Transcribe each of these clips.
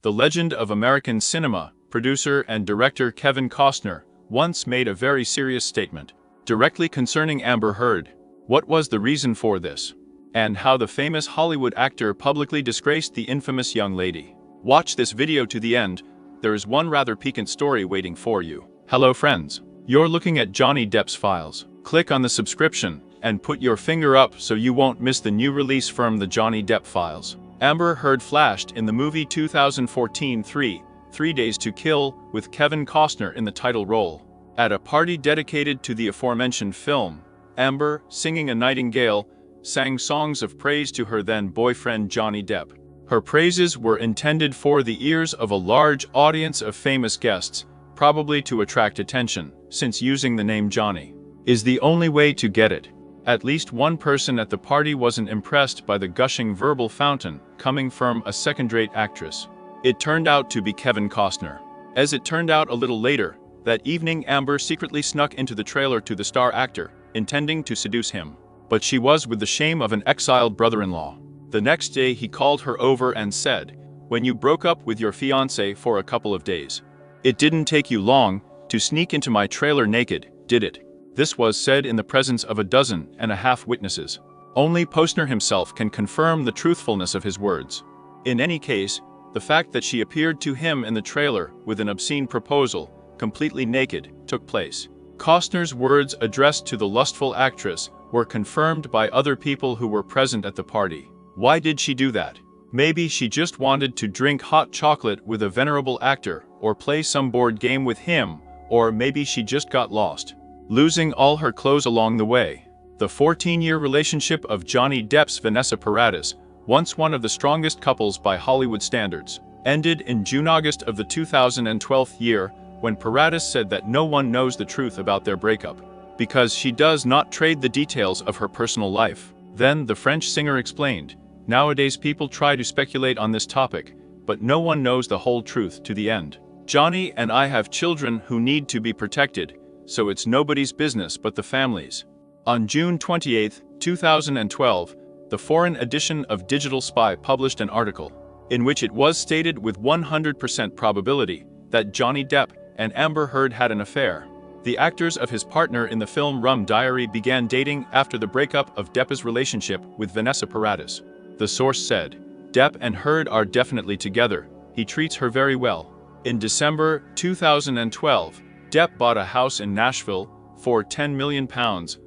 The legend of American cinema, producer and director Kevin Costner, once made a very serious statement, directly concerning Amber Heard. What was the reason for this? And how the famous Hollywood actor publicly disgraced the infamous young lady. Watch this video to the end. There is one rather piquant story waiting for you. Hello friends. You're looking at Johnny Depp's files. Click on the subscription and put your finger up so you won't miss the new release from the Johnny Depp files. Amber Heard flashed in the movie 2014 Three Days to Kill with Kevin Costner in the title role. At a party dedicated to the aforementioned film, Amber, singing a nightingale, sang songs of praise to her then-boyfriend Johnny Depp. Her praises were intended for the ears of a large audience of famous guests, probably to attract attention, since using the name Johnny is the only way to get it. At least one person at the party wasn't impressed by the gushing verbal fountain coming from a second-rate actress. It turned out to be Kevin Costner. As it turned out a little later, that evening Amber secretly snuck into the trailer to the star actor, intending to seduce him. But she was with the shame of an exiled brother-in-law. The next day he called her over and said, "When you broke up with your fiancé for a couple of days, it didn't take you long to sneak into my trailer naked, did it?" This was said in the presence of 12 witnesses. Only Costner himself can confirm the truthfulness of his words. In any case, the fact that she appeared to him in the trailer with an obscene proposal, completely naked, took place. Costner's words addressed to the lustful actress were confirmed by other people who were present at the party. Why did she do that? Maybe she just wanted to drink hot chocolate with a venerable actor, or play some board game with him, or maybe she just got lost, losing all her clothes along the way. The 14-year relationship of Johnny Depp's Vanessa Paradis, once one of the strongest couples by Hollywood standards, ended in June-August of the 2012 year when Paradis said that no one knows the truth about their breakup, because she does not trade the details of her personal life. Then the French singer explained, "Nowadays people try to speculate on this topic, but no one knows the whole truth to the end. Johnny and I have children who need to be protected, so it's nobody's business but the family's." On June 28, 2012, the foreign edition of Digital Spy published an article, in which it was stated with 100% probability that Johnny Depp and Amber Heard had an affair. The actors of his partner in the film Rum Diary began dating after the breakup of Depp's relationship with Vanessa Paradis. The source said, "Depp and Heard are definitely together. He treats her very well." In December 2012, Depp bought a house in Nashville for £10 million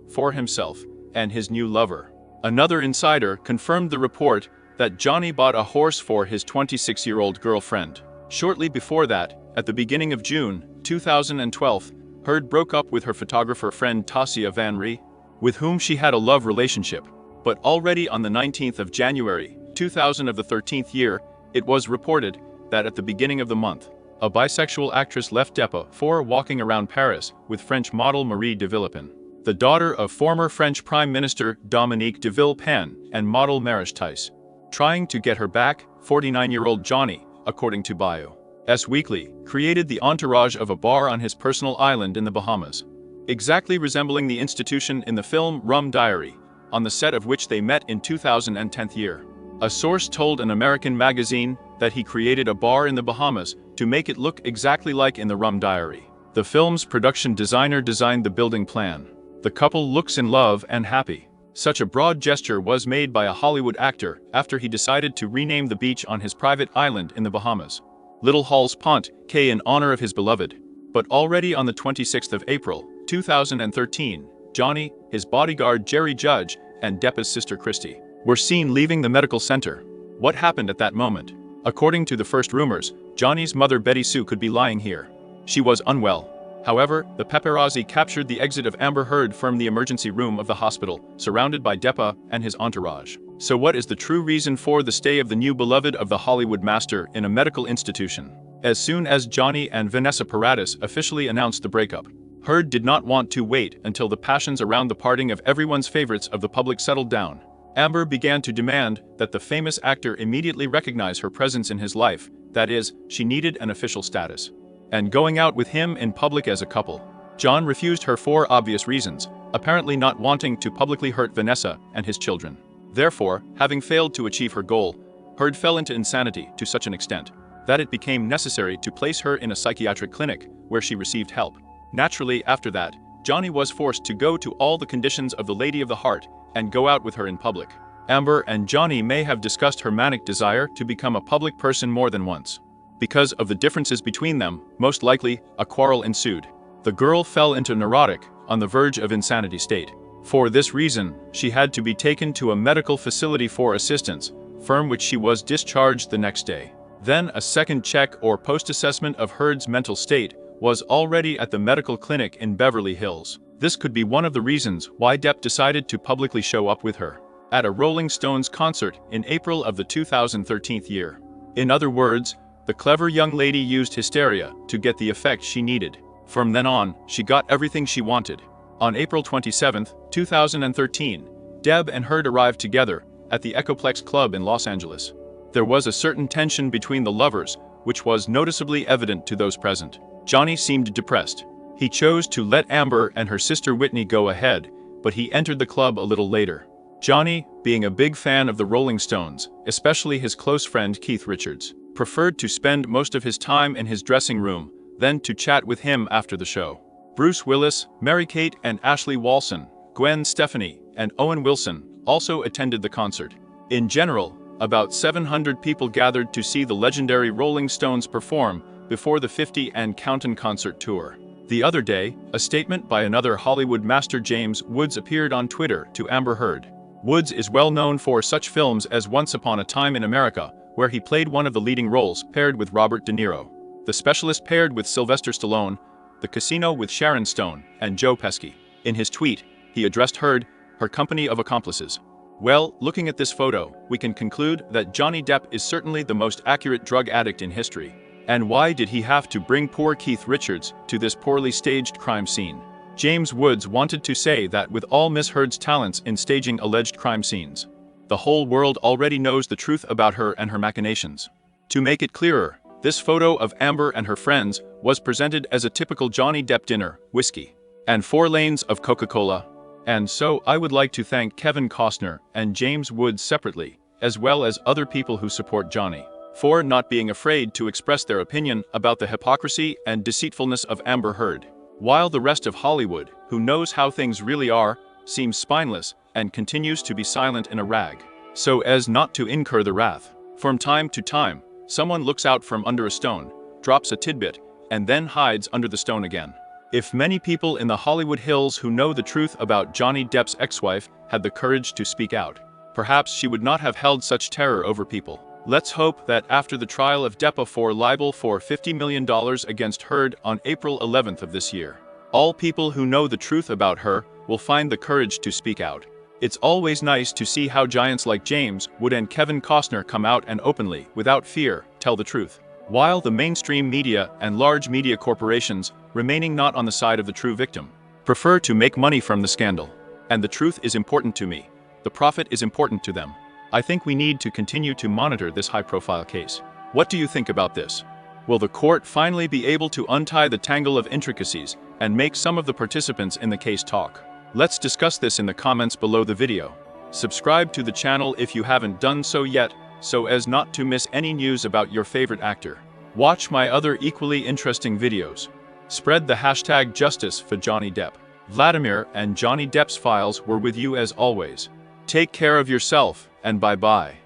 for himself and his new lover. Another insider confirmed the report that Johnny bought a horse for his 26-year-old girlfriend. Shortly before that, at the beginning of June 2012, Heard broke up with her photographer friend Tasia Van Ree, with whom she had a love relationship. But already on the 19th of January 2000 of the 13th year, it was reported that at the beginning of the month, a bisexual actress left Depp for walking around Paris with French model Marie de Villepin, the daughter of former French Prime Minister Dominique de Villepin and model Marish Tice. Trying to get her back, 49-year-old Johnny, according to Bio S Weekly, created the entourage of a bar on his personal island in the Bahamas, exactly resembling the institution in the film Rum Diary, on the set of which they met in 2010 year. A source told an American magazine that he created a bar in the Bahamas to make it look exactly like in the Rum Diary. The film's production designer designed the building plan. The couple looks in love and happy. Such a broad gesture was made by a Hollywood actor after he decided to rename the beach on his private island in the Bahamas Little Halls Pont K in honor of his beloved. But already on the 26th of April, 2013, Johnny, his bodyguard Jerry Judge, and Depp's sister Christy were seen leaving the medical center. What happened at that moment? According to the first rumors, Johnny's mother Betty Sue could be lying here. She was unwell. However, the paparazzi captured the exit of Amber Heard from the emergency room of the hospital, surrounded by Depp and his entourage. So what is the true reason for the stay of the new beloved of the Hollywood master in a medical institution? As soon as Johnny and Vanessa Paradis officially announced the breakup, Heard did not want to wait until the passions around the parting of everyone's favorites of the public settled down. Amber began to demand that the famous actor immediately recognize her presence in his life, that is, she needed an official status, and going out with him in public as a couple. John refused her for obvious reasons, apparently not wanting to publicly hurt Vanessa and his children. Therefore, having failed to achieve her goal, Heard fell into insanity to such an extent that it became necessary to place her in a psychiatric clinic, where she received help. Naturally, after that, Johnny was forced to go to all the conditions of the Lady of the Heart and go out with her in public. Amber and Johnny may have discussed her manic desire to become a public person more than once. Because of the differences between them, most likely, a quarrel ensued. The girl fell into neurotic, on the verge of insanity state. For this reason, she had to be taken to a medical facility for assistance, from which she was discharged the next day. Then a second check or post-assessment of Heard's mental state was already at the medical clinic in Beverly Hills. This could be one of the reasons why Depp decided to publicly show up with her at a Rolling Stones concert in April of the 2013 year. In other words, the clever young lady used hysteria to get the effect she needed. From then on, she got everything she wanted. On April 27, 2013, Depp and Heard arrived together at the Echoplex Club in Los Angeles. There was a certain tension between the lovers, which was noticeably evident to those present. Johnny seemed depressed. He chose to let Amber and her sister Whitney go ahead, but he entered the club a little later. Johnny, being a big fan of the Rolling Stones, especially his close friend Keith Richards, preferred to spend most of his time in his dressing room, then to chat with him after the show. Bruce Willis, Mary-Kate and Ashley Walson, Gwen Stefani, and Owen Wilson also attended the concert. In general, about 700 people gathered to see the legendary Rolling Stones perform before the 50 and Countin' concert tour. The other day, a statement by another Hollywood master, James Woods, appeared on Twitter to Amber Heard. Woods is well known for such films as Once Upon a Time in America, where he played one of the leading roles paired with Robert De Niro, The Specialist paired with Sylvester Stallone, The Casino with Sharon Stone, and Joe Pesci. In his tweet, he addressed Heard, her company of accomplices. Well, looking at this photo, we can conclude that Johnny Depp is certainly the most accurate drug addict in history. And why did he have to bring poor Keith Richards to this poorly staged crime scene? James Woods wanted to say that with all Miss Heard's talents in staging alleged crime scenes, the whole world already knows the truth about her and her machinations. To make it clearer, this photo of Amber and her friends was presented as a typical Johnny Depp dinner, whiskey, and 4 lanes of Coca-Cola. And so I would like to thank Kevin Costner and James Woods separately, as well as other people who support Johnny, for not being afraid to express their opinion about the hypocrisy and deceitfulness of Amber Heard, while the rest of Hollywood, who knows how things really are, seems spineless and continues to be silent in a rag, so as not to incur the wrath. From time to time, someone looks out from under a stone, drops a tidbit, and then hides under the stone again. If many people in the Hollywood Hills who know the truth about Johnny Depp's ex-wife had the courage to speak out, perhaps she would not have held such terror over people. Let's hope that after the trial of Depp for libel for $50 million against Heard on April 11th of this year, all people who know the truth about her will find the courage to speak out. It's always nice to see how giants like James Woods and Kevin Costner come out and openly, without fear, tell the truth, while the mainstream media and large media corporations, remaining not on the side of the true victim, prefer to make money from the scandal. And the truth is important to me. The profit is important to them. I think we need to continue to monitor this high-profile case. What do you think about this? Will the court finally be able to untie the tangle of intricacies and make some of the participants in the case talk? Let's discuss this in the comments below the video. Subscribe to the channel if you haven't done so yet, so as not to miss any news about your favorite actor. Watch my other equally interesting videos. Spread the hashtag justice for Johnny Depp. Vladimir and Johnny Depp's files were with you as always. Take care of yourself, and bye-bye.